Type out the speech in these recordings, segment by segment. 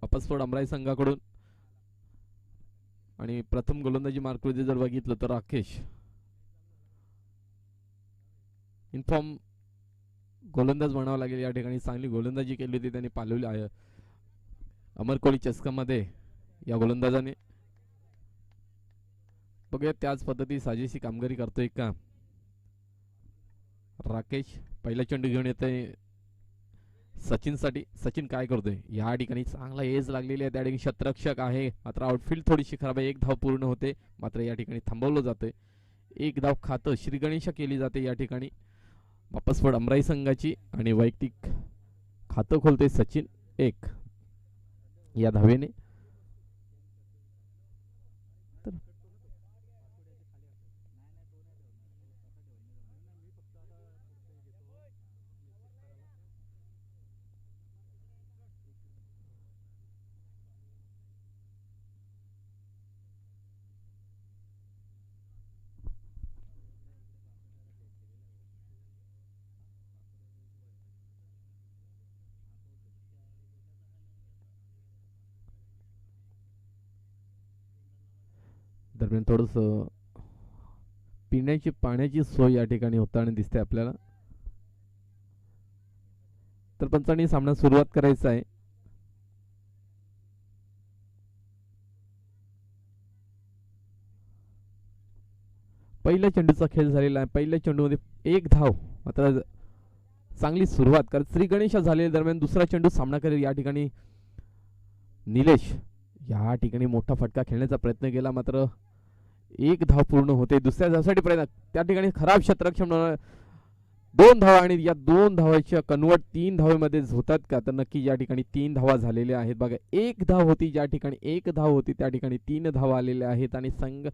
वापस अमराई संघाकडून. आणि प्रथम गोलंदाजी मार्कवरती जर बघितलं तर राकेश इनफॉर्म गोलंदाज म्हणावं लागेल. या ठिकाणी चांगली गोलंदाजी केली होती त्यांनी पालवली आहे अमरकोळी चषकामध्ये या गोलंदाजाने. बघूया त्याच पद्धती साजेशी कामगिरी करतोय का राकेश. पहिला चेंडू घेऊन येतोय सचिन साठी. सचिन काय करतोय या ठिकाणी चांगला एज लागलेली आहे. त्या ठिकाणी शतरक्षक आहे मात्र आउटफील्ड थोडीशी खराब आहे. एक धाव पूर्ण होते मात्र या ठिकाणी थांबवलं जातंय. एक धाव खातं श्रीगणेशा केली जाते या ठिकाणी वापस अमराई संघाची. आणि वैयक्तिक खातं खोलते सचिन एक या धावेने. दरम्यान थोडस पिण्याची पाण्याची सोय या ठिकाणी होताना दिसते आपल्याला. तर पंचांनी सामना सुरुवात करायचा आहे. पहिल्या चेंडूचा खेळ झालेला आहे. पहिल्या चेंडूमध्ये एक धाव मात्र चांगली सुरुवात कारण श्री गणेशा झालेल्या दरम्यान दुसरा चेंडू सामना करेल या ठिकाणी निलेश. या ठिकाणी मोठा फटका खेळण्याचा प्रयत्न केला मात्र एक धाव पूर्ण होते. दुसऱ्या धावसाठी प्रयत्न त्या ठिकाणी खराब क्षेत्ररक्षण. दोन धावा आणि या दोन धावाच्या कन्वर्ट तीन धावेमध्ये होतात का तर नक्की या ठिकाणी तीन धावा झालेल्या आहेत. बघा एक धाव होती ज्या ठिकाणी एक धाव होती त्या ठिकाणी तीन धावा आलेल्या आहेत. आणि संघ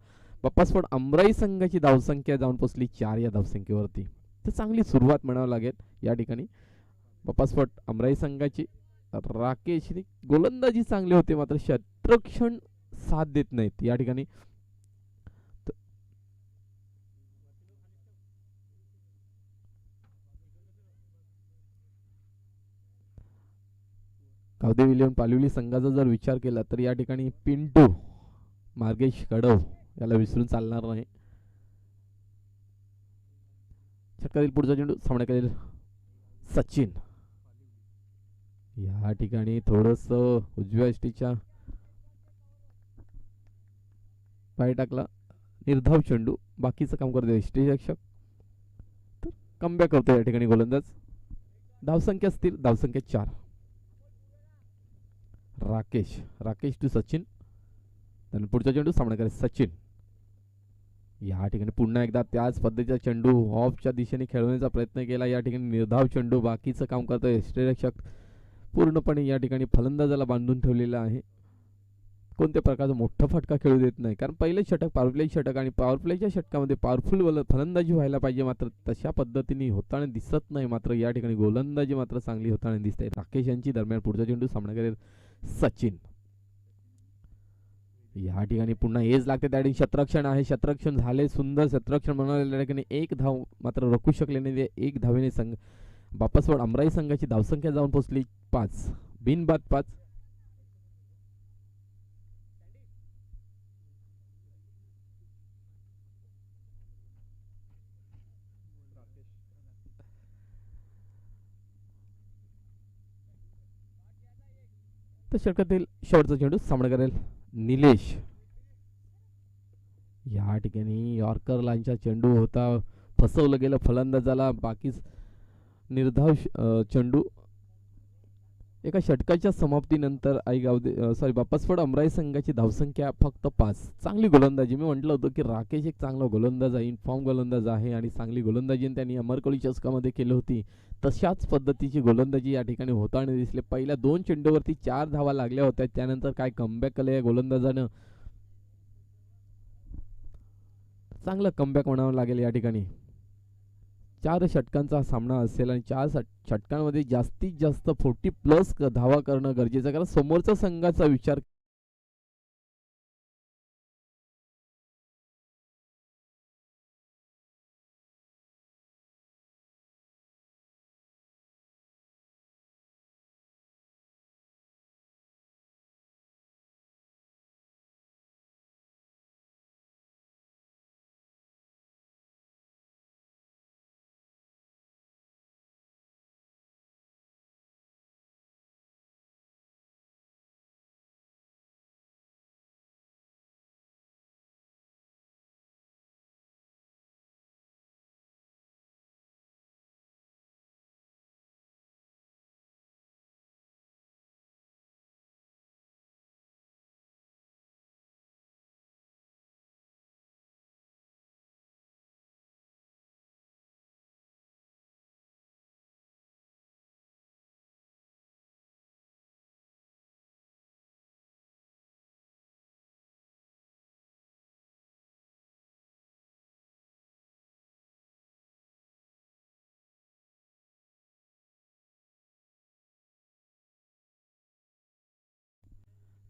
बाप्पासफोड अमराई संघाची धावसंख्या जाऊन पोचली 4 या धावसंख्येवरती. तर चांगली सुरुवात म्हणावं लागेल या ठिकाणी बाप्पासफोड अमराई संघाची. राकेशने गोलंदाजी चांगली होते मात्र क्षेत्ररक्षण साथ देत नाहीत या ठिकाणी. कावदे विलियम पालिवली संघाचा जर विचार केला तर या ठिकाणी पिंटू मार्गेश कडव याला विसरून चालणार नाही. षटकातील पुढचा चेंडू सामना करेल सचिन. या ठिकाणी थोडस उजव्या यष्टीच्या पाय टाकला. निर्धाव चेंडू बाकीचं काम करतो यष्टीरक्षक. तर कमबॅक करतो या ठिकाणी गोलंदाज. धावसंख्या स्थिर धावसंख्या 4. राकेश टू सचिन. त्यानंतर पुढचा चेंडू सामना करेल सचिन. या ठिकाणी पुन्हा एकदा त्याच पद्धतीचा चेंडू ऑफच्या दिशेने खेळवण्याचा प्रयत्न केला. या ठिकाणी निर्धाव चेंडू बाकीचं काम करतोय यष्टीरक्षक. पूर्णपणे या ठिकाणी फलंदाजाला बांधून ठेवलेला आहे. कोणत्या प्रकारचा मोठा फटका खेळू देत नाही कारण पहिले षटक पॉवरप्ले षटक आणि पॉवरप्लेच्या षटकामध्ये पॉवरफुल फलंदाजी व्हायला पाहिजे मात्र तशा पद्धतीने होताना दिसत नाही. मात्र या ठिकाणी गोलंदाजी मात्र चांगली होताना दिसते राकेश यांची. दरम्यान पुढचा चेंडू सामना करेल सचिन. या ठिकाणी पुन्हा एज लागते त्या ठिकाणी क्षेत्ररक्षण आहे. क्षेत्ररक्षण झाले सुंदर क्षेत्ररक्षण म्हणाले ठिकाणी एक धाव मात्र रोखू शकले नाही. एक धावेने संघ बापसवाड अमराई संघाची धावसंख्या जाऊन पोहोचली 5 बिनबाद 5. तर षटकातील शेवटचा चेंडू सामना करेल निलेश. या ठिकाणी यॉर्कर लाईनचा चेंडू होता फसवलं गेलं फलंदाजाला. बाकी निर्धाव चेंडू. एका षटकाच्या समाप्तीनंतर आई गावदे बापसफड अमराई संघाची धावसंख्या फक्त 5. चांगली गोलंदाजी. मी म्हटलं होतं की राकेश एक चांगला गोलंदाज आहे इनफॉर्म गोलंदाज आहे आणि चांगली गोलंदाजी त्यांनी अमरकोळी चषकामध्ये केली होती. तशाच पद्धतीची गोलंदाजी या ठिकाणी होताना दिसले. पहिल्या 2 चेंडूवरती 4 धावा लागल्या होत्या. त्यानंतर काय कमबॅक केलं या गोलंदाजानं. चांगलं कमबॅक म्हणावं लागेल या ठिकाणी. 4 षटकांचा सामना असेल आणि 4 षटकांमध्ये जास्तीत जास्त 40+ धावा करणं गरजेचं कारण समोरच्या संघाचा विचार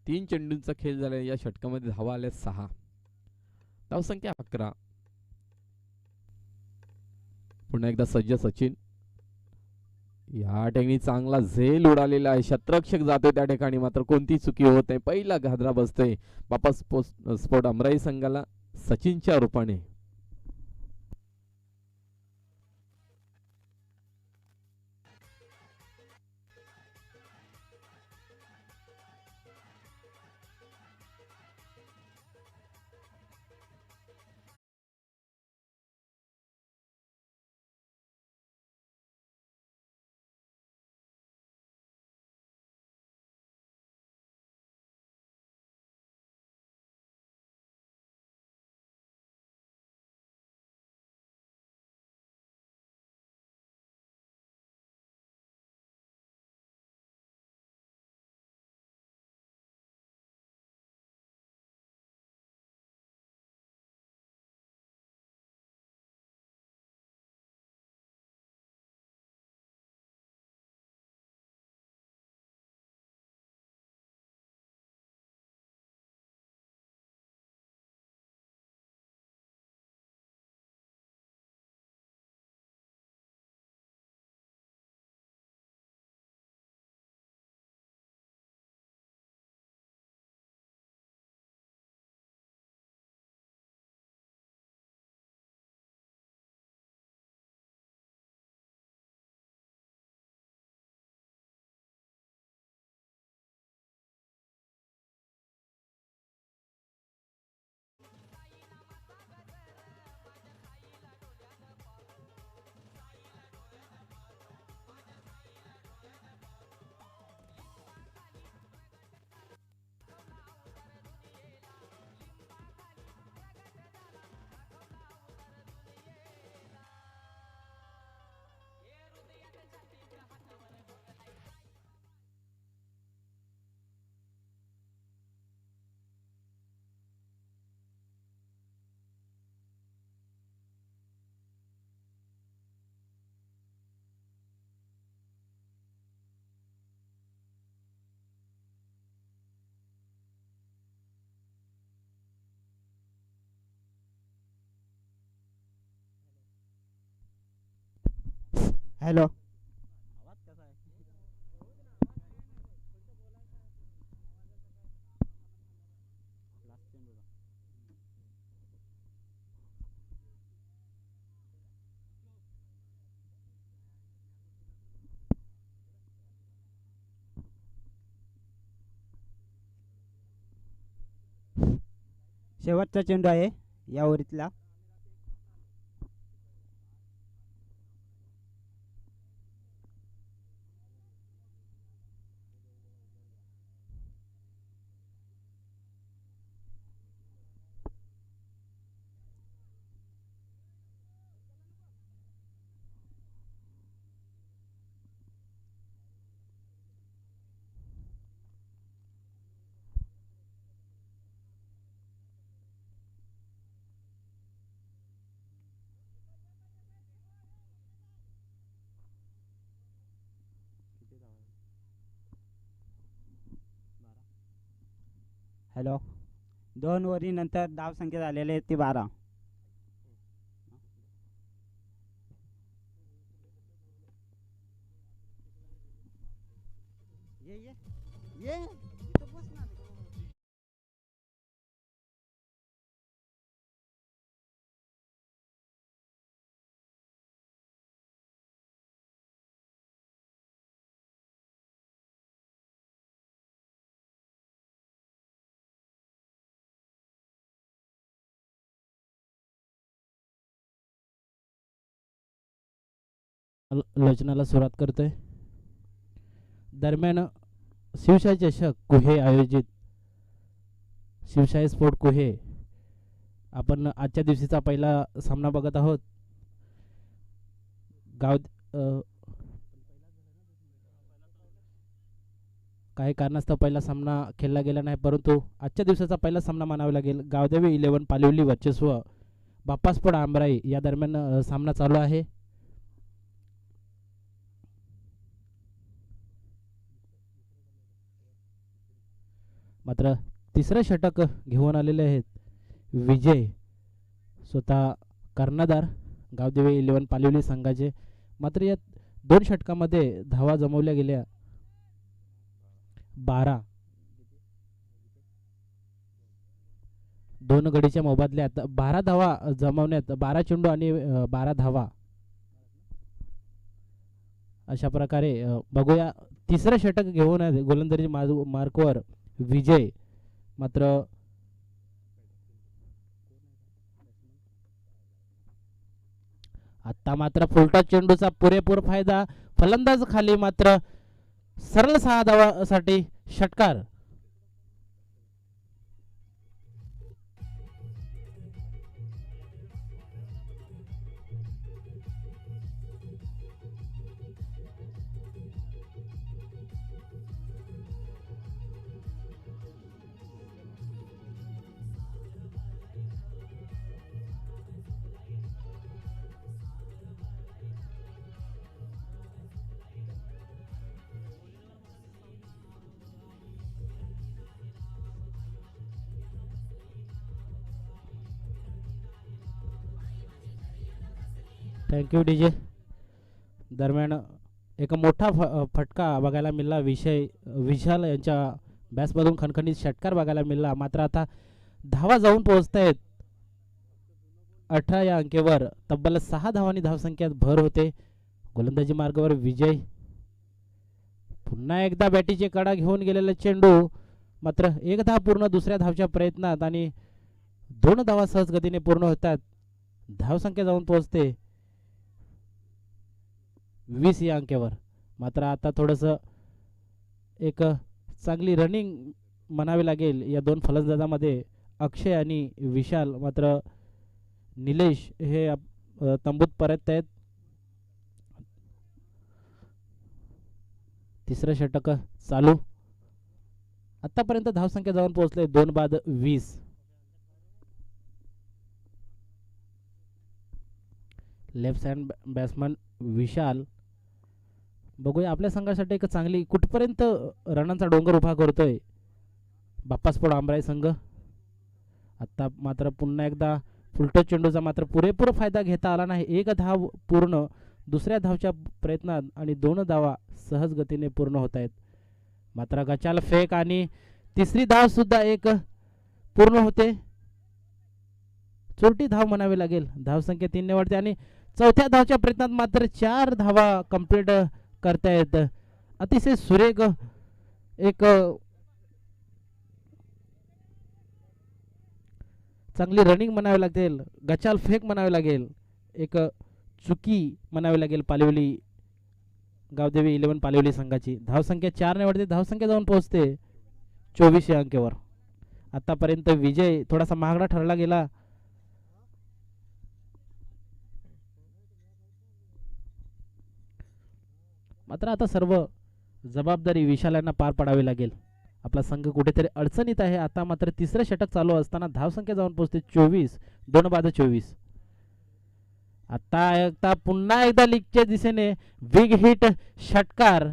3 चेंडूंचा खेळ झाला. या षटकामध्ये धावा आल्या 6. धावसंख्या 11. पुन्हा एकदा सज्ज सचिन. या ठिकाणी चांगला झेल उडालेला आहे. शतरक्षक जातोय त्या ठिकाणी, मात्र कोणती चुकी होत नाही. पहिला घादरा बसतोय बापा स्पोर्ट अमराई संघाला सचिनच्या रूपाने. हॅलो. शेवटचा चेंडू आहे या ओव्हरीतला. हॅलो. 2 ओव्हरीनंतर धावसंख्या झालेली आहे ती 12. ये ये ये इथं बस ना. रचनाला सुरुवात करतोय. दरम्यान शिवशाही चषक कुहे आयोजित शिवशाही स्पोर्ट कुहे आपण आजच्या दिवशीचा पहिला सामना बघत आहोत. गाव काही कारणास्तव पहिला सामना खेळला गेला नाही, परंतु आजच्या दिवसाचा पहिला सामना मानावा लागेल. गावदेवी 11 पालिवली वर्चस्व बाप्पा स्पोर्ट आंबराई या दरम्यान सामना चालू आहे. मात्र तिसरं षटक घेऊन आलेले आहेत विजय, स्वतः कर्णधार गावदेवी 11 पालिवली संघाचे. मात्र या 2 षटकामध्ये धावा जमवल्या गेल्या 12. 2 गडीच्या मोबदल्यात 12 धावा जमवण्यात 12 चेंडू आणि 12 धावा. अशा प्रकारे बघूया तिसरं षटक घेऊन गोलंदाजी मार्कवर विजय. मात्र आता मात्र फुलटॉस चेंडूचा पुरेपूर फायदा, फलंदाज खाली, मात्र सरळ 6 धावासाठी षटकार. Thank you DJ. दरम्यान एक मोठा फटका बघायला मिळाला विशाल यांच्या बॅसमधून खणखणीत षटकार बघायला मिळाला. मात्र आता धावा जाऊन पोहोचत आहेत 18 या अंकेवर. तब्बल 6 धावांनी धावसंख्येत भर होते. गोलंदाजी मार्गावर विजय. पुन्हा एकदा बॅटीचे कडा घेऊन गेलेला चेंडू, मात्र 1 धाव पूर्ण दुसऱ्या धावच्या प्रयत्नात आणि 2 धावा सहज गतीने पूर्ण होतात. धावसंख्या जाऊन पोहोचते 20 या अंकेवर. मात्र आता थोडंसं एक चांगली रनिंग म्हणावी लागेल या 2 फलंदाजांमध्ये, अक्षय आणि विशाल. मात्र निलेश हे तंबूत परत आहेत. तिसरं षटक चालू. आतापर्यंत धावसंख्या जाऊन पोहोचले 2 बाद 20. लेफ्ट हँड बॅट्समन विशाल. बघूया आपल्या संघासाठी एक चांगली कुठपर्यंत रनांचा डोंगर उभा करतोय बाप्पास्फोड आंबराई संघ. आता मात्र पुन्हा एकदा फुलटॉस चेंडूचा मात्र पुरेपूर फायदा घेता आला नाही. 1 धाव पूर्ण दुसऱ्या धावच्या प्रयत्नात आणि 2 धावा सहज गतीने पूर्ण होत आहेत. मात्र गचाल फेक आणि तिसरी धाव सुद्धा एक पूर्ण होते. चोरटी धाव म्हणावी लागेल. धावसंख्या 3 ने वाढते आणि चौथ्या धावच्या प्रयत्नात मात्र 4 धावा कंप्लीट करतायत. अतिशय सुरेख एक चांगली रनिंग म्हणावी लागेल, गचाल फेक म्हणावी लागेल, एक चुकी म्हणावी लागेल पालिवली गावदेवी 11 पालिवली संघाची. धावसंख्या 4 ने वाढते. धावसंख्या जाऊन पोहोचते 24 या अंकेवर. आतापर्यंत विजय थोडासा महागडा ठरला गेला. मात्र आता सर्व जबाबदारी विशाल यांना पार पाडावी लागेल. आपला संघ कुठेतरी अडचणीत आहे. आता मात्र तिसरं षटक चालू असताना धावसंख्या जाऊन पोहोचते 24, 2 बाद 24. आता पुन्हा एकदा लीगच्या दिशेने बिग हिट षटकार.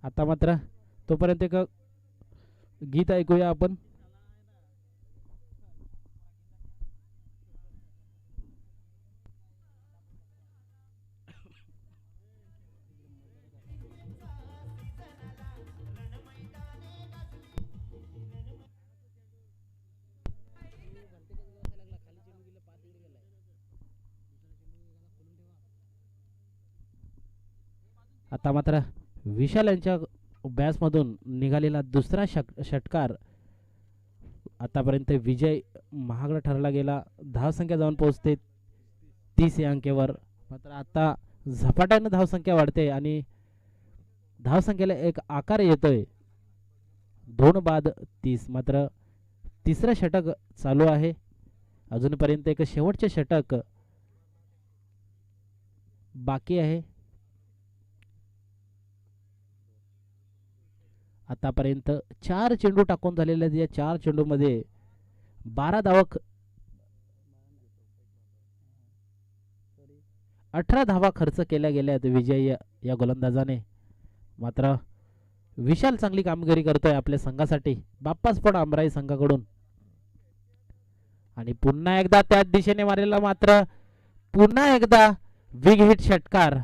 आता मात्र तोपर्यंत एक गीत ऐकूया आपण. आता मात्र विशाल यांच्या बॅट्समधून निघालेला दुसरा षटकार. आतापर्यंत विजय महागडा ठरला गेला. धावसंख्या जाऊन पोहोचते 30 या अंकेवर. मात्र आता झपाट्याने धावसंख्या वाढते आणि धावसंख्येला एक आकार येतोय 2 बाद 30. मात्र तिसरं षटक चालू आहे. अजूनपर्यंत एक शेवटचे षटक बाकी आहे. आतापर्यंत 4 चेंडू टाकून झालेले आहेत. या 4 चेंडूमध्ये 12 धावा 18 धावा खर्च केल्या गेल्या आहेत विजय या गोलंदाजाने. मात्र विशाल चांगली कामगिरी करतोय आपल्या संघासाठी बाप्पा स्पोर्ट आमराई संघाकडून. आणि पुन्हा एकदा त्याच दिशेने मारलेला मात्र पुन्हा एकदा बिग हिट षटकार.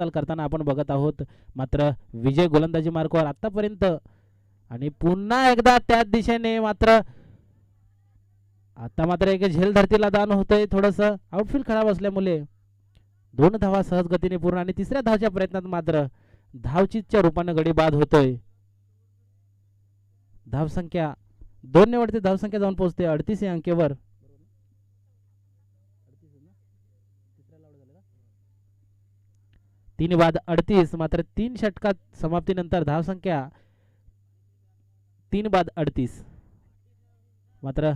करताना आपण बघत आहोत. मात्र विजय गोलंदाजी मार्गावर आतापर्यंत आणि पुन्हा एकदा त्याच दिशेने मात्र आता मात्र एक झेल धरतीला दान होतंय. थोडस आउटफील्ड खराब असल्यामुळे 2 धावा सहज गतीने पूर्ण आणि तिसऱ्या धावच्या प्रयत्नात मात्र धावचीतच्या रूपाने गडी बाद होतोय. धावसंख्या 2 ने वाढते. धावसंख्या जाऊन पोहोचते 38 या अंकेवर. 3 बाद 38. मात्र 3 षटकात समाप्तीनंतर धावसंख्या 3 बाद 38. मात्र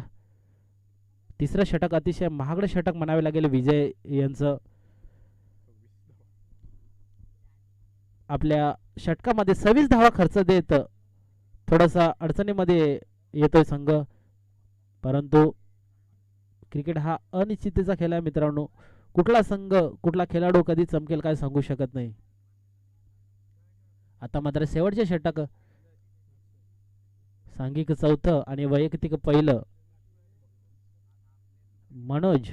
तिसरं षटक अतिशय महागडं षटक म्हणावे लागेल विजय यांचं. आपल्या षटकामध्ये 26 धावा खर्च देत थोडासा अडचणीमध्ये येतोय संघ. परंतु क्रिकेट हा अनिश्चिततेचा खेळ आहे मित्रांनो. कुठला संघ कुठला खेळाडू कधी चमकेल काय सांगू शकत नाही. आता मात्र शेवटचे षटक सांघिक चौथं आणि वैयक्तिक पहिलं. मनोज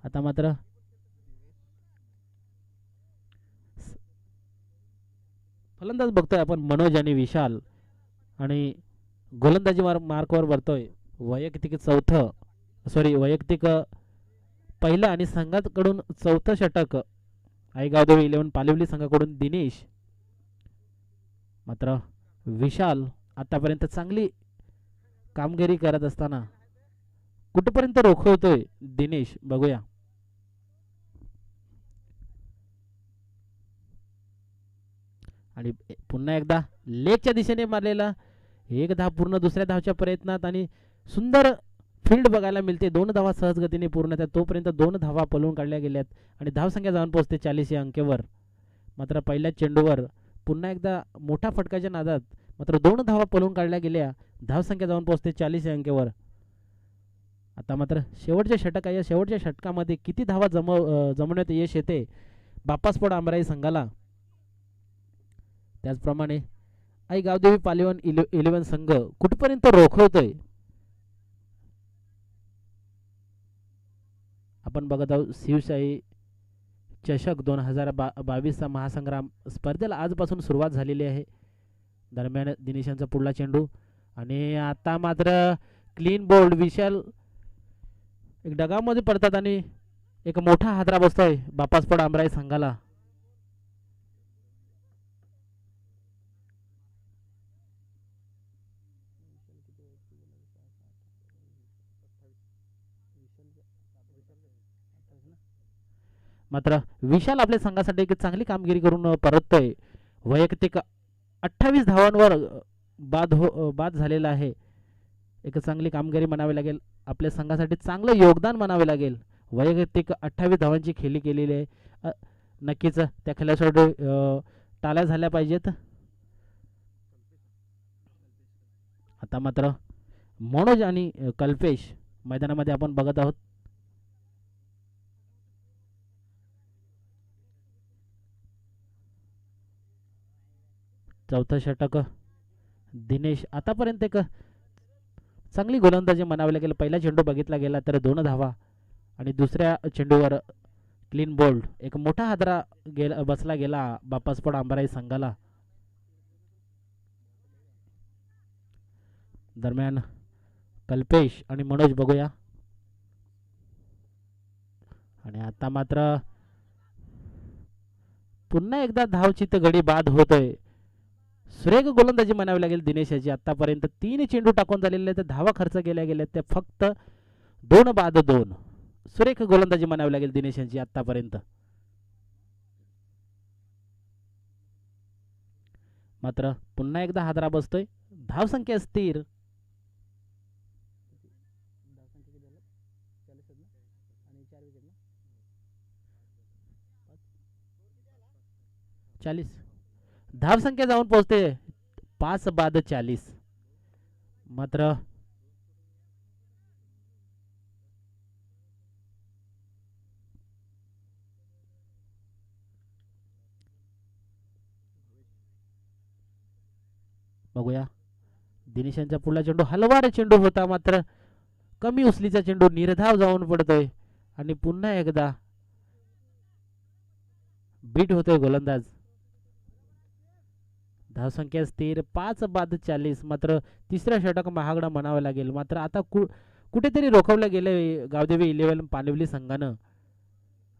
आता मात्र फलंदाज बघतोय आपण मनोज आणि विशाल आणि गोलंदाजी मार्कवर बरतोय वैयक्तिक चौथं वैयक्तिक पहिलं आणि संघाकडून चौथं षटक आईगावदेवी 11 पालिवली संघाकडून दिनेश. मात्र विशाल आतापर्यंत चांगली कामगिरी करत असताना कुठपर्यंत रोखवतोय दिनेश बघूया. आणि पुन्हा एकदा लेगच्या दिशेने मारलेला 1 धाव पूर्ण दुसऱ्या धावच्या प्रयत्नात आणि सुंदर फील्ड बघायला मिळते. 2 धावा सहज गतीने पूर्ण त्या तोपर्यंत 2 धावा पळवून काढल्या गेल्यात आणि धावसंख्या जाऊन पोहोचते 40 या अंकेवर. मात्र पहिल्या चेंडूवर पुन्हा एकदा मोठा फटकाच्या नादात मात्र 2 धावा पळवून काढल्या गेल्या. धावसंख्या जाऊन पोहोचते 40 या अंकेवर. आता मात्र शेवटचे षटक आहे. या शेवटच्या षटकामध्ये किती धावा जमवण्यात यश येते बाप्पा स्पोर्ट आमराई संघाला. त्याचप्रमाणे आई गावदेवी पालिवन 11 संघ कुठपर्यंत रोखवतोय आपण बघत आहोत. शिवशाही चषक 2022 महासंग्राम स्पर्धेला आजपासून सुरुवात झालेली आहे. दरम्यान दिनेशांचा पुढला चेंडू आणि आता मात्र क्लीन बोल्ड. विशाल एक डगामध्ये पडतात आणि एक मोठा हादरा बसतोय बाप्पा स्पोर्ट आमराई संघाला. मात्र विशाल आपल्या संघासाठी एक चांगली कामगिरी करून परततोय. वैयक्तिक 28 धावांवर बाद झालेला आहे. एक चांगली कामगिरी म्हणावी लागेल. आपल्या संघासाठी चांगलं योगदान म्हणावे लागेल. वैयक्तिक 28 धावांची खेळी केलेली आहे. नक्कीच त्या खेळासाठी टाळ्या झाल्या पाहिजेत. आता मात्र मनोज आणि कल्पेश मैदानामध्ये आपण बघत आहोत. चौथा षटक दिनेश आतापर्यंत एक चांगली गोलंदाजी म्हणावी लागेल. पहिला चेंडू बघितला गेला तर 2 धावा आणि दुसऱ्या चेंडूवर क्लीन बोल्ड, एक मोठा हादरा बसला गेला बाप्पा स्पोर्ट आंबराई संघाला. दरम्यान कल्पेश आणि मनोज बघूया. आणि आता मात्र पुन्हा एकदा धावचित गडी बाद होतोय. सुरेख गोलंदाजी म्हणावी लागेल दिनेश याची. आतापर्यंत 3 चेंडू टाकून झालेले आहेत, धावा खर्च केल्या गेल्या त्या फक्त 2 बाद 2. सुरेख गोलंदाजी म्हणावी लागेल दिनेश यांची आतापर्यंत. मात्र पुन्हा एकदा हादरा बसतोय. धावसंख्या स्थिर. धावसंख्या जाऊन पोहोचते 5 बाद 40. मात्र बघूया दिनेश यांचा पुढला चेंडू हलवार चेंडू होता, मात्र कमी उचलीचा चेंडू निर्धाव जाऊन पडतोय आणि पुन्हा एकदा बीट होतोय गोलंदाज. धावसंख्या स्थिर 5 बाद 40. मात्र तिसरा षटक महागडा म्हणावं लागेल. मात्र आता कुठेतरी रोखवलं गेले गावदेवी 11 पानिवली संघानं.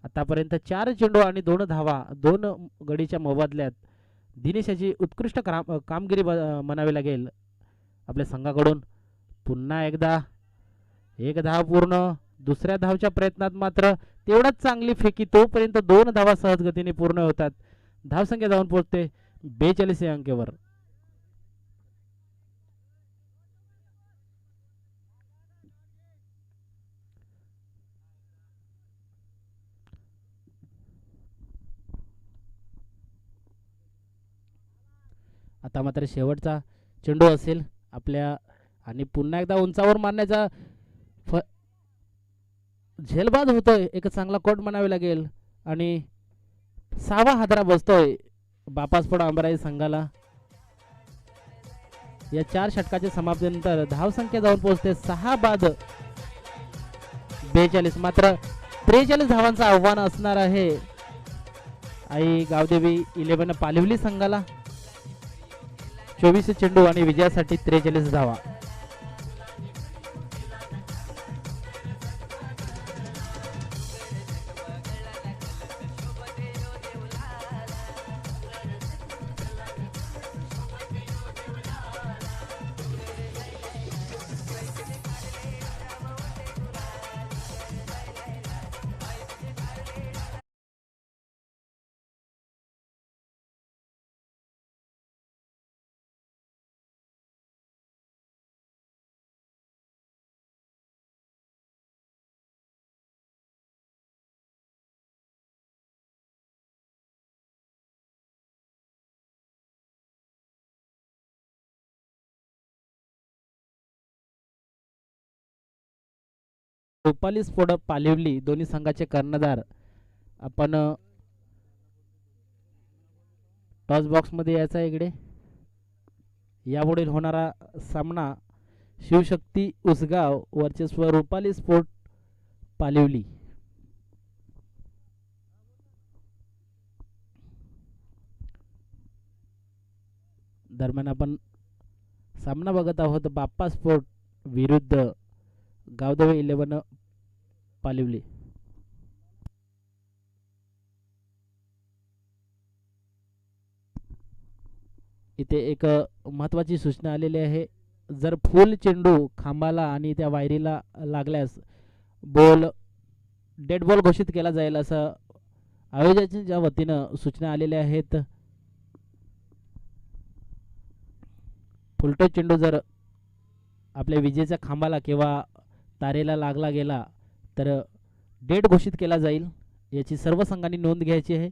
आतापर्यंत 4 चेंडू आणि 2 धावा 2 गडीच्या मोबदल्यात दिनेशाची उत्कृष्ट कामगिरी म्हणावी लागेल आपल्या संघाकडून. पुन्हा एकदा 1 धाव पूर्ण. दुसऱ्या धावच्या प्रयत्नात मात्र तेवढाच चांगली फेकी, तोपर्यंत 2 धावा सहजगतीने पूर्ण होतात. धावसंख्या जाऊन पोहोचते 42 या अंकेवर. आता मात्र शेवटचा चेंडू असेल आपल्या आणि पुन्हा एकदा उंचावर मारण्याचा झेलबाद होतोय. एक चांगला कोट म्हणावे लागेल आणि 6वा हादरा बसतोय बाप्पा स्पोर्ट आंबराई संघाला. या 4 षटकाच्या समाप्तीनंतर धावसंख्या जाऊन पोहोचते 6 बाद 42. मात्र 43 धावांचं आव्हान असणार आहे आई गावदेवी 11 पालिवली संघाला. 24 चेंडू आणि विजयासाठी 43 धावा. रुपाली स्फोट पालिवली दोन्ही संघाचे कर्णधार. आपण टॉस बॉक्स मध्ये यायचा इकडे. यापुढील होणारा सामना शिवशक्ती उसगाव वर्चस्व रुपाली स्पोर्ट पालिवली. दरम्यान आपण सामना बघत आहोत बाप्पा स्पोर्ट विरुद्ध गावदेवी 11 पालिवली. इथे एक महत्वाची सूचना आलेली आहे. जर फुल चेंडू खांबाला आणि त्या वायरीला लागल्यास डेड बॉल घोषित केला जाईल असं आयोजकांच्या वतीनं सूचना आलेल्या आहेत. फुलटो चेंडू जर आपल्या विजेच्या खांबाला किंवा तारेला लागला गेला तर डेड घोषित केला जाईल. याची सर्व संघांनी नोंद घ्यायची आहे.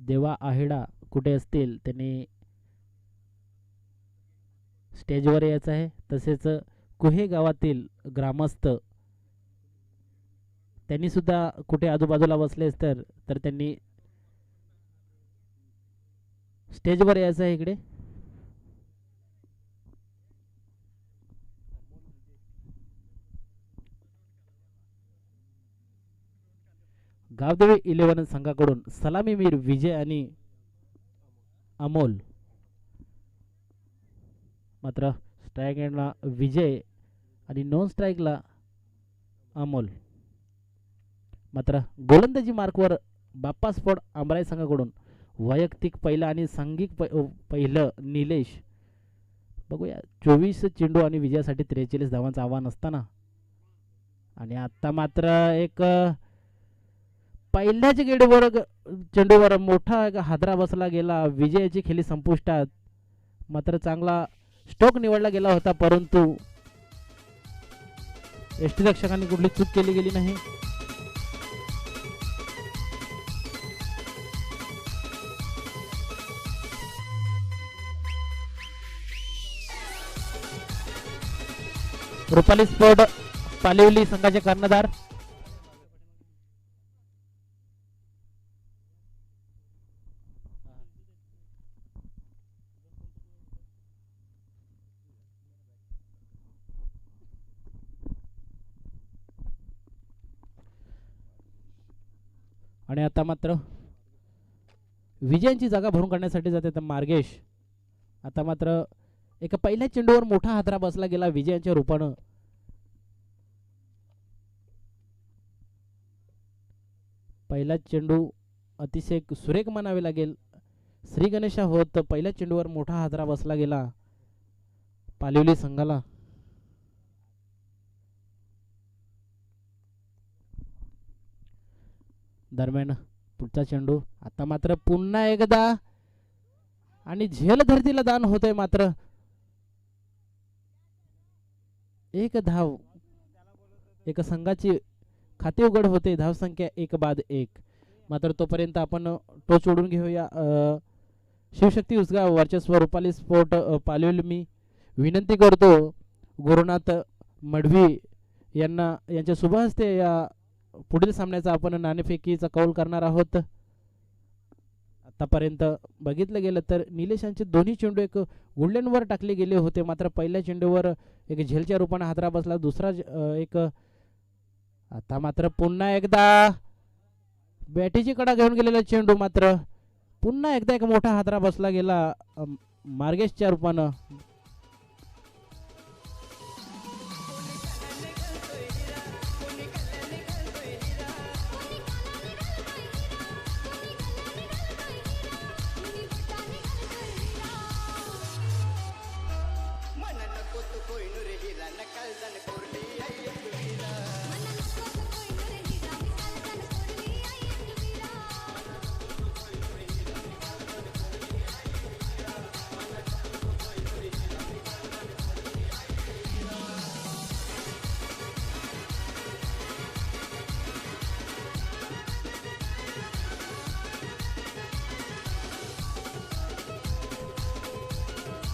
देवा आहेडा कुठे असतील त्यांनी स्टेजवर यायचं आहे. तसेच कुहे गावातील ग्रामस्थ त्यांनी सुद्धा कुठे आजूबाजूला बसले तर त्यांनी स्टेजवर यायचं आहे इकडे. गावदेवी 11 संघाकडून सलामीवीर विजय आणि अमोल. मात्र स्ट्राईक एंडला विजय आणि नॉन स्ट्राईकला अमोल. मात्र गोलंदाजी मार्कवर बाप्पा स्पोर्ट आंबराई संघाकडून वैयक्तिक पहिलं आणि सांघिक पहिलं निलेश. बघूया 24 चेंडू आणि विजयासाठी 43 धावांचं आव्हान असताना आणि आता मात्र एक पहिल्याच गेडवर चेंडूवर मोठा एक हादरा बसला गेला. विजयाची खेळी संपुष्टात. मात्र चांगला स्ट्रोक निवडला गेला होता परंतु यष्टीरक्षकांनी कुठली चूक केली गेली नाही. रुपाली स्पोर्ट पालिवली संघाचे कर्णधार आणि आता मात्र विजयांची जागा भरून काढण्यासाठी जाते तर मार्गेश. आता मात्र एका पहिल्या चेंडूवर मोठा हादरा बसला गेला विजयांच्या रूपानं. पहिला चेंडू अतिशय सुरेख म्हणावे लागेल. श्री गणेशा होत पहिल्या चेंडूवर मोठा हादरा बसला गेला पालिवली संघाला. दरम्यान पुढचा चेंडू आता मात्र पुन्हा एकदा आणि झेल धरतीला दान होतंय. मात्र एक धाव एक संघाची खाते उघड होते. धावसंख्या 1 बाद 1. मात्र तोपर्यंत आपण टोच ओढून घेऊया. शिवशक्ती उसगाव वर्चस्व रुपाली स्पोर्ट पालिवली. मी विनंती करतो गुरुनाथ मडवी यांना यांच्या शुभ हस्ते या पुढील सामन्याचा आपण नाणेफेकीचा कौल करणार आहोत. आतापर्यंत बघितलं गेलं तर निलेशांचे दोन्ही चेंडू एक गुंड्यांवर टाकले गेले होते. मात्र पहिल्या चेंडूवर एक झेलच्या रूपाने हादरा बसला. दुसरा एक आता मात्र पुन्हा एकदा बॅटीची कडा घेऊन गेलेला चेंडू मात्र पुन्हा एकदा एक मोठा हादरा बसला गेला मार्गेशच्या रूपानं.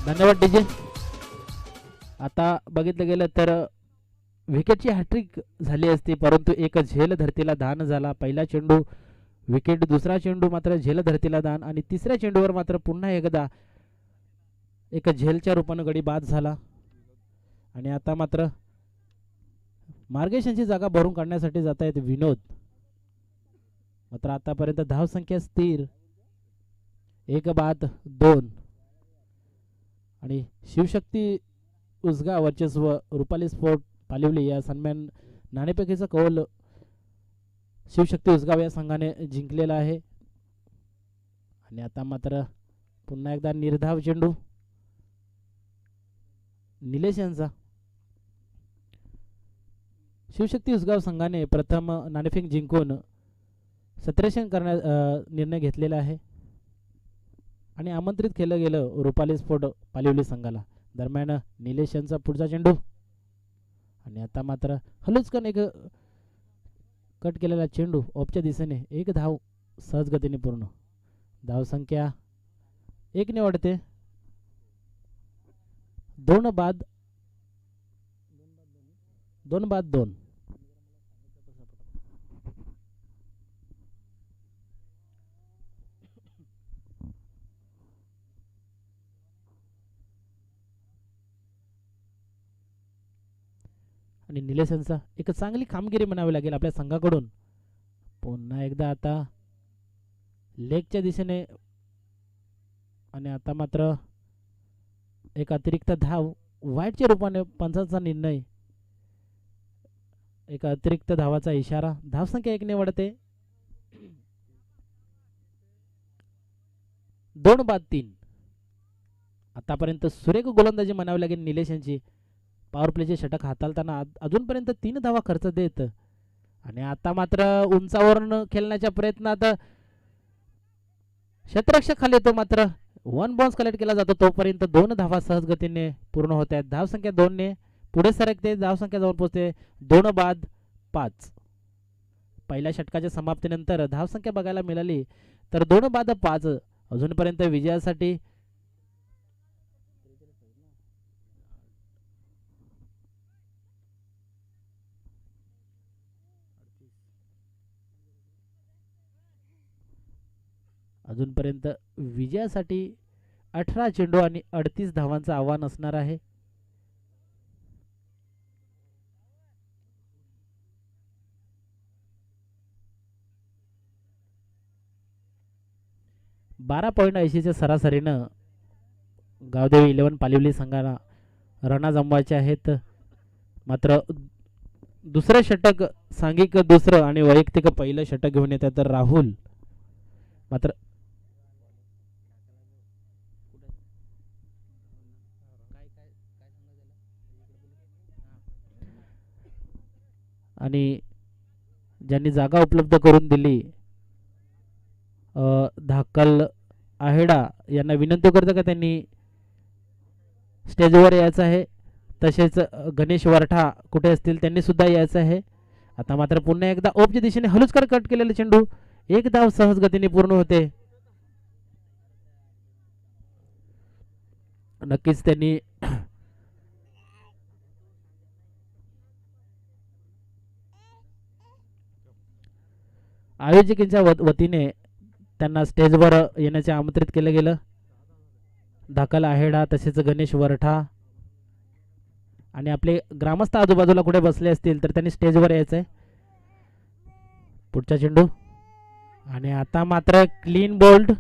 धन्यवाद डीजे. आता बघितलं गेलं तर विकेटची हॅट्रिक झाली असती परंतु एक झेल धरतीला दान झाला. पहिला चेंडू विकेट, दुसरा चेंडू मात्र झेल धरतीला दान आणि तिसऱ्या चेंडूवर मात्र पुन्हा एकदा एक झेलच्या रूपानं गडी बाद झाला. आणि आता मात्र मार्गेश यांची जागा भरून काढण्यासाठी जात आहेत विनोद. मात्र आतापर्यंत धावसंख्या स्थिर 1 बाद 2. आणि शिवशक्ती उसगा वर्चस्व रुपाली स्पोर्ट पालिवली या सन्मान नाणेफेकीचा कौल शिवशक्ती उसगाव या संघाने जिंकलेला आहे. आणि आता मात्र पुन्हा एकदा निर्धाव चेंडू निलेश यांचा. शिवशक्ती उसगाव संघाने प्रथम नाणेफेक जिंकून 17 करण्याचा निर्णय घेतलेला आहे आणि आमंत्रित केलं गेलं रुपाली स्पोर्ट पालिवली संघाला. दरम्यान निलेश यांचा पुढचा चेंडू आणि आता मात्र हलुचकन एक कट केलेला चेंडू ऑफच्या दिशेने एक धाव सहज गतीने पूर्ण. धावसंख्या 1 ने वाढते. 2 बाद 2. आणि निलेश यांचा एक चांगली कामगिरी म्हणावी लागेल आपल्या संघाकडून. पुन्हा एकदा आता लेगच्या दिशेने आणि आता मात्र एक अतिरिक्त धाव वाईटच्या रूपाने पंचांचा निर्णय. एक अतिरिक्त धावाचा इशारा. धावसंख्या 1 ने वाढते. 2 बाद 3. आतापर्यंत सुरेख गोलंदाजी म्हणावी लागेल निलेश यांची. पॉवर प्लेचे षटक हाताळताना अजूनपर्यंत 3 धावा खर्च देत आणि आता मात्र उंचावरून खेळण्याच्या प्रयत्नात क्षेत्ररक्षक खाली येतो. मात्र 1 बाउन्स कलेक्ट केला जातो. तोपर्यंत 2 धावा सहज गतीने पूर्ण होत आहेत. धावसंख्या 2 ने पुढे सरकते. धावसंख्या जाऊन पोहोचते 2 बाद 5. पहिल्या षटकाच्या समाप्तीनंतर धावसंख्या बघायला मिळाली तर 2 बाद 5. अजूनपर्यंत विजयासाठी अजूनपर्यंत विजयासाठी 18 चेंडू आणि 38 धावांचं आव्हान असणार आहे. .80च्या सरासरीनं गावदेवी 11 पालिवली संघाला रना जमवायचे आहेत. मात्र दुसरं षटक सांघिक दुसरं आणि वैयक्तिक पहिलं षटक घेऊन येतात तर राहुल. मात्र आणि ज्यांनी जागा उपलब्ध करून दिली धाकल आहेडा यांना विनंती करतो का त्यांनी स्टेजवर यायचं आहे. तसेच गणेश वरठा कुठे असतील त्यांनी सुद्धा यायचं आहे. आता मात्र पुन्हा एकदा ओपच्या दिशेने हलुचकर कट केलेले चेंडू. 1 धाव सहज गतीने पूर्ण होते. नक्कीच त्यांनी आयोजकांच्या वतीने त्यांना स्टेजवर येण्याचे आमंत्रित केलं गेलं. धाकल आहेडा तसेच गणेश वरठा आणि आपले ग्रामस्थ आजूबाजूला कुठे बसले असतील तर त्यांनी स्टेजवर यायचंय. पुढचा चेंडू आणि आता मात्र क्लीन बोल्ड.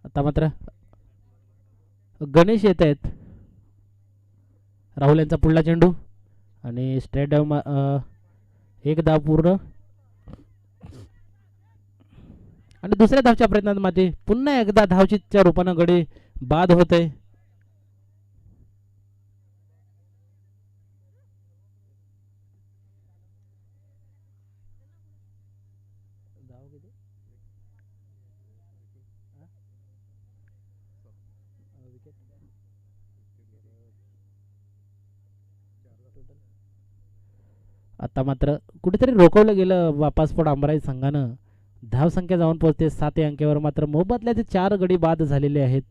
आता मात्र गणेश येत आहेत. राहुल यांचा पुढला चेंडू आणि स्ट्रेट डाऊन 1 धाव पूर्ण आणि दुसऱ्या धावच्या प्रयत्नांमध्ये पुन्हा एकदा धावचीच्या रूपानं गडी बाद होते. आता मात्र कुठेतरी रोखवलं गेलं वापासपोड आंबराई संघानं. धावसंख्या जाऊन पोहोचते 7 अंकेवर. मात्र मोबदल्याचे 4 गडी बाद झालेले आहेत.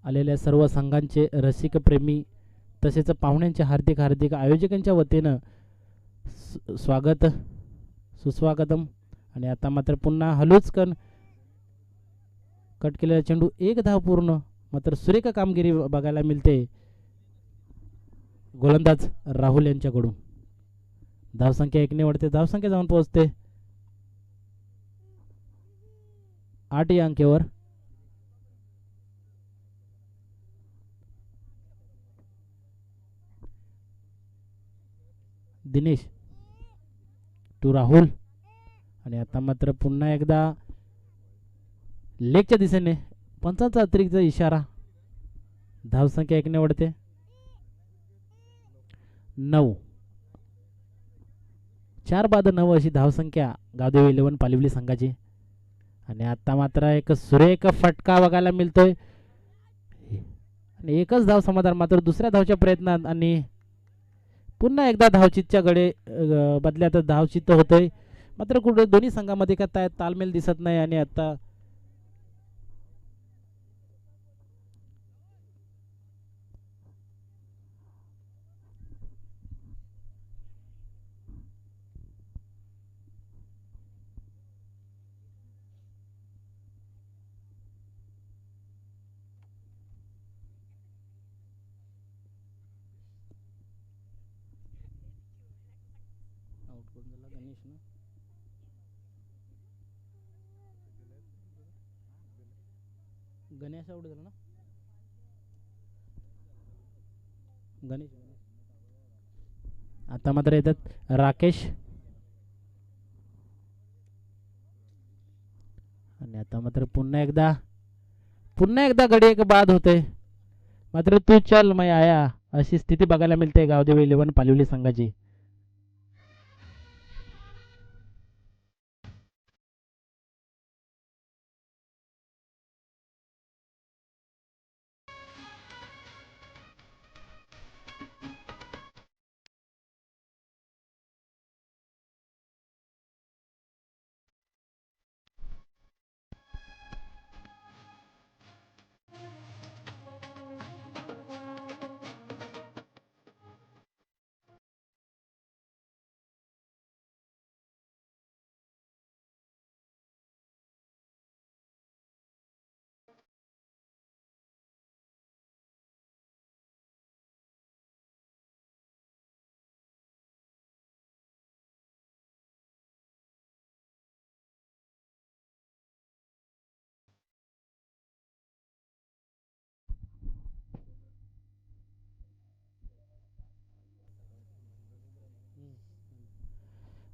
आलेल्या सर्व संघांचे रसिक प्रेमी तसेच पाहुण्यांचे हार्दिक हार्दिक आयोजकांच्या वतीनं स्वागत. सुस्वागतम. आणि आता मात्र पुन्हा हलूच कट केलेला चेंडू, एक धाव पूर्ण. मात्र सुरेख कामगिरी बघायला मिळते गोलंदाज राहुल यांच्याकडून. धावसंख्या 1 ने वाढते, धावसंख्या जाऊन पोहोचते 8 या अंकेवर. दिनेश टू राहुल. आणि आता मात्र पुन्हा एकदा लेगच्या दिशेने पंचांचा अतिरिक्त इशारा. धावसंख्या 1 ने वाढते 9. 4 बाद 9 अशी धावसंख्या गावदेवी 11 पालिवली संघाची. आणि आता मात्र एक सुरेख फटका बघायला मिळतोय आणि एकच धाव समाधान. मात्र दुसऱ्या धावच्या प्रयत्नात आणि पुन्हा एकदा धावचितच्या गडे बदल्यात धावचित होतोय. मात्र कुठे दोन्ही संघामध्ये का तालमेल दिसत नाही. आणि आता गणेश आउट झाला ना. गणेश आता मात्र येतात राकेश. आणि आता मात्र पुन्हा एकदा गडी एक बाद होते. मात्र तू चल मैं आया अशी स्थिती बघायला मिळते गावदेवी 11 पालिवली संघाची.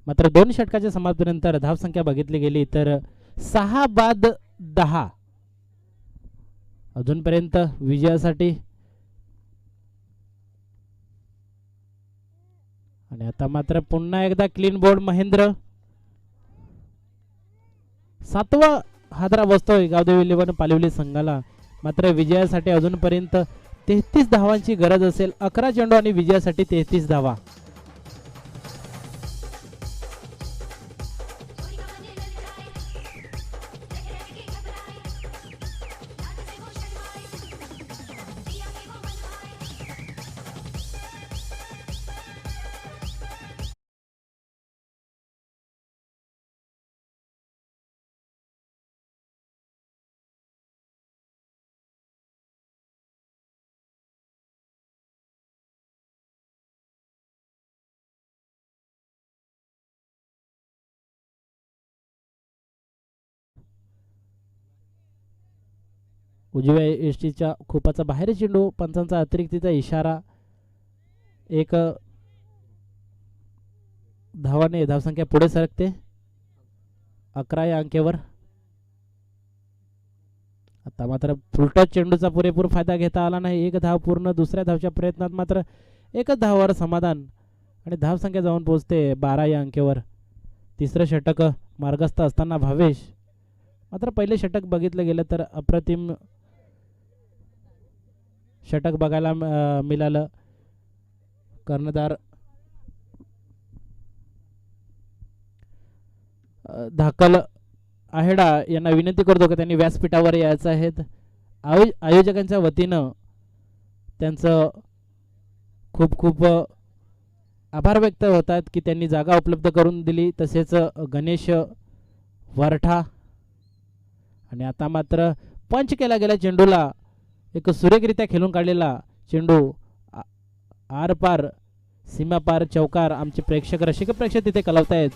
मात्र 2 षटकाच्या समाप्तीनंतर धावसंख्या बघितली गेली तर 6 बाद 10 अजूनपर्यंत विजयासाठी. आणि आता मात्र पुन्हा एकदा क्लीन बोर्ड महेंद्र. 7वा हादरा बसतोय गावदेवी 11 पालिवली संघाला. मात्र विजयासाठी अजूनपर्यंत 33 धावांची गरज असेल. 11 चेंडू आणि विजयासाठी 33 धावा. उजव्या यष्टीच्या खोपाचा बाहेर चेंडू, पंचांचा अतिरिक्तीचा इशारा. एक धावाने धावसंख्या पुढे सरकते 11 या अंकेवर. आता मात्र फुलटच चेंडूचा पुरेपूर फायदा घेता आला नाही. एक धाव पूर्ण. दुसऱ्या धावच्या प्रयत्नात मात्र एकच धावावर समाधान आणि धावसंख्या जाऊन पोहोचते 12 या अंकेवर. तिसरं षटक मार्गस्थ असताना भावेश. मात्र पहिले षटक बघितलं गेलं तर अप्रतिम षटक बघायला मिळालं. कर्णधार धाकल आहेडा यांना विनंती करतो की त्यांनी व्यासपीठावर यायचं आहे. आयोजकांच्या वतीनं त्यांचं खूप खूप आभार व्यक्त होतात की त्यांनी जागा उपलब्ध करून दिली. तसेच गणेश वरठा. आणि आता मात्र पंच केला गेला चेंडूला. एक सुरेखरित्या खेळून काढलेला चेंडू आर पार सीमा पार चौकार. आमचे प्रेक्षक रसिक प्रेक्षक तिथे कलावतायत.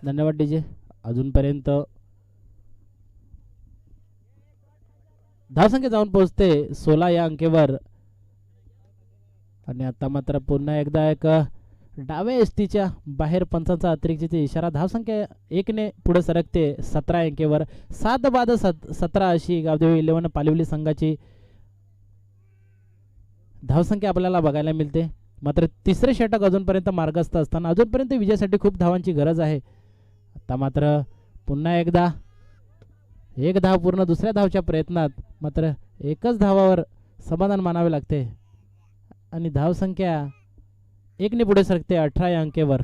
धन्यवाद डीजे. अजूनपर्यंत धावसंख्या जाऊन पोहोचते 16 या अंकेवर. आणि आता मात्र पुन्हा एकदा एक डाव्या एसटीच्या बाहेर पंचांचा अतिरिक्तचा इशारा. धावसंख्या 1ने पुढे सरकते 17 अंकेवर. 7 बाद 17 अशी गावदेवी 11 पालिवली संघाची धावसंख्या आपल्याला बघायला मिळते. मात्र तिसरे षटक अजूनपर्यंत मार्गस्थ असताना अजूनपर्यंत विजयासाठी खूप धावांची गरज आहे. आता मात्र पुन्हा एकदा एक धाव पूर्ण दुसऱ्या धावच्या प्रयत्नात मात्र एकच धावावर समाधान मानावे लागते. आणि धावसंख्या 1ने पुढे सरकते 18 या अंकेवर.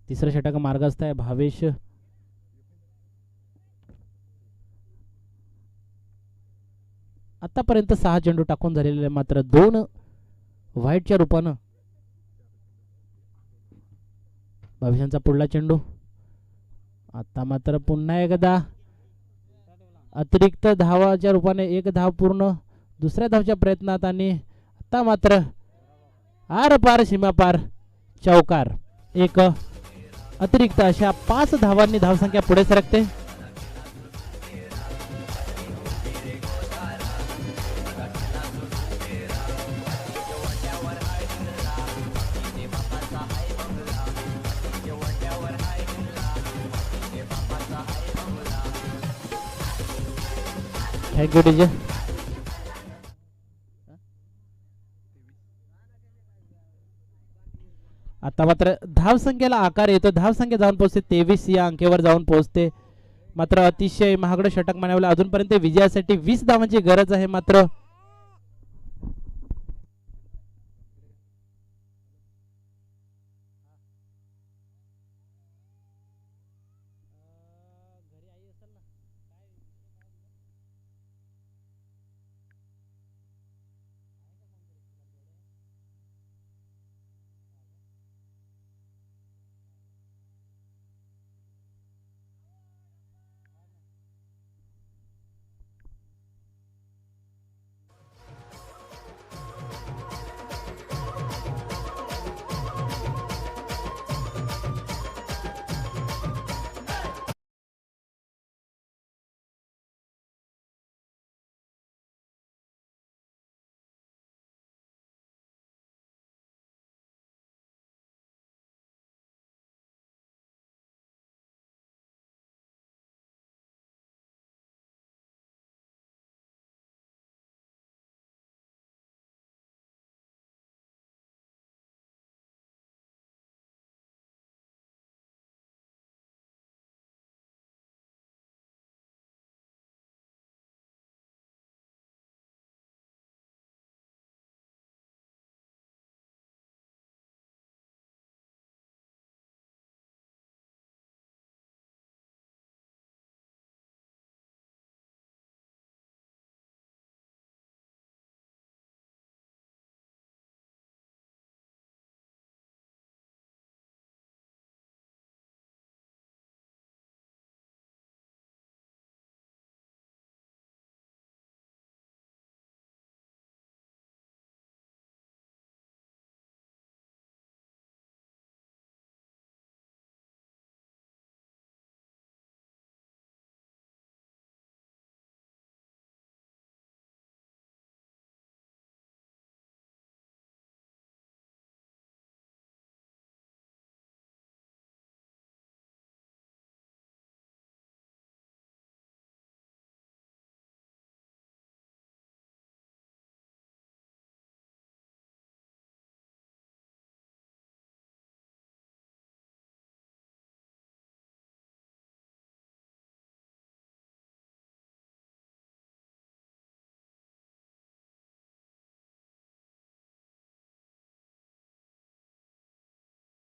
तिसरं षटक मार्गस्थ आहे. भावेश आतापर्यंत 6 चेंडू टाकून झालेले मात्र 2 व्हाईटच्या रूपानं. भावेशांचा पुढला चेंडू. आता मात्र पुन्हा एकदा अतिरिक्त धावाच्या रूपाने एक धाव पूर्ण दुसऱ्या धावच्या प्रयत्नात. आणि आता मात्र आर पार सीमा पार चौकार. एक अतिरिक्त अशा 5 धावांनी धावसंख्या पुढे सरकते. Thank you DJ. आता मात्र धावसंख्येला आकार येतो. धावसंख्या जाऊन पोहोचते 23 या अंकेवर जाऊन पोहोचते. मात्र अतिशय महागडं षटक म्हणावं. अजूनपर्यंत विजयासाठी 20 धावांची गरज आहे. मात्र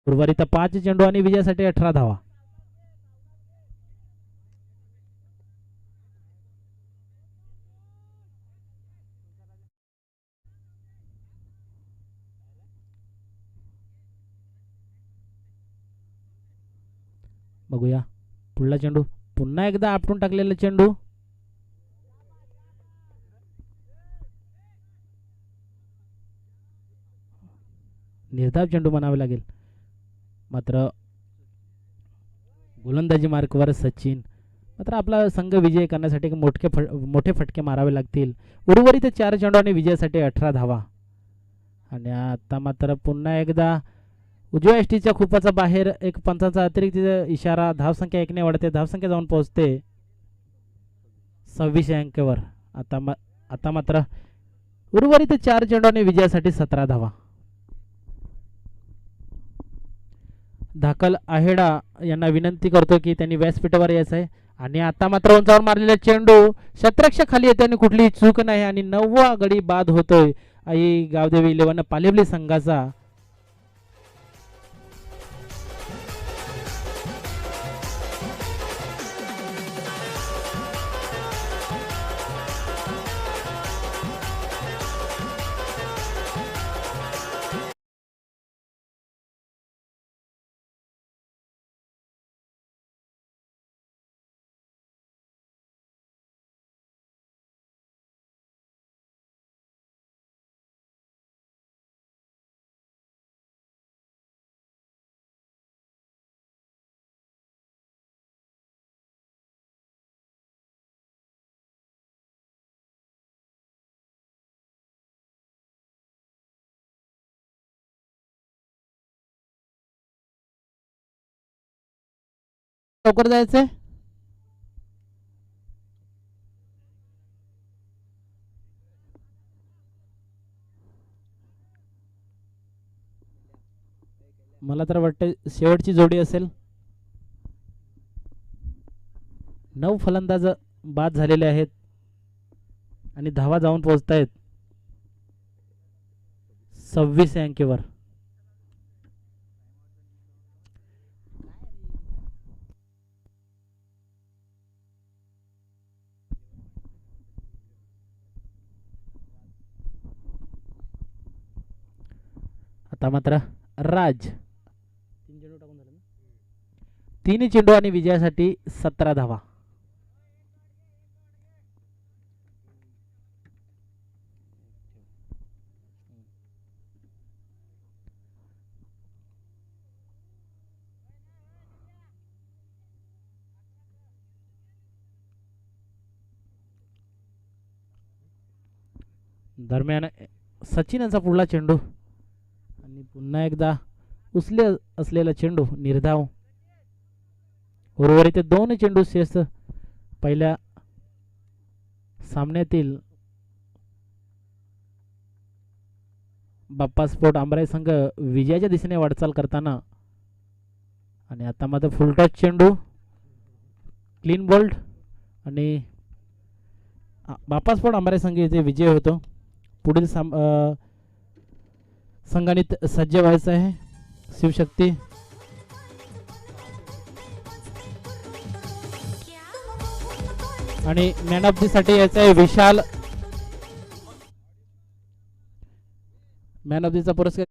उर्वरित 5 चेंडू आणि विजयासाठी 18 धावा. बघूया पुढला चेंडू, पुन्हा एकदा आपटून टाकलेला चेंडू. निर्धाव चेंडू म्हणावे लागेल. मात्र गोलंदाजी मार्कवर सचिन. मात्र आपला संघ विजय करण्यासाठी मोठे फटके मारावे लागतील. उर्वरित 4 चेंडू आणि विजयासाठी 18 धावा. आणि आता मात्र पुन्हा एकदा उजव्या एसटीच्या खूपाचा बाहेर एक पंचांचा अतिरिक्त इशारा. धावसंख्या 1 ने वाढते. धावसंख्या जाऊन पोहोचते 26 अंकावर. आता मात्र उर्वरित 4 चेंडू आणि विजयासाठी 17 धावा. धाकल आहेडा यांना विनंती करतो की त्यांनी व्यासपीठावर यायचं आहे. आणि आता मात्र उंचावर मारलेला चेंडू क्षेत्ररक्षक खाली येते आणि कुठलीही चूक नाही आणि 9वा गडी बाद होतोय आई गावदेवी 11 पालेवली संघाचा. लवकर जायचंय. मला तर वाटतं शेवटची जोडी असेल. 9 फलंदाज बाद झालेले आहेत आणि धावा जाऊन पोहोचतायत 26 अंकेवर. आता मात्र राज 3 चेंडू आणि विजयासाठी 17 धावा. दरम्यान सचिन यांचा पुढला चेंडू आणि पुन्हा एकदा उचले असलेला चेंडू निर्धाव. उर्वरित 2 चेंडू शेष पहिल्या सामन्यातील. बाप्पा स्पोर्ट आंबराई संघ विजयाच्या दिशेने वाटचाल करताना. आणि आता मात्र फुलटॉस चेंडू क्लीन बोल्ड आणि बाप्पा स्पोर्ट आंबराई संघ येथे विजय होतो. पुढील संघाने सज्ज व्हायचं आहे. शिवशक्ती आणि मॅन ऑफ दी साठी यायचं आहे विशाल. मॅन ऑफ दीचा पुरस्कार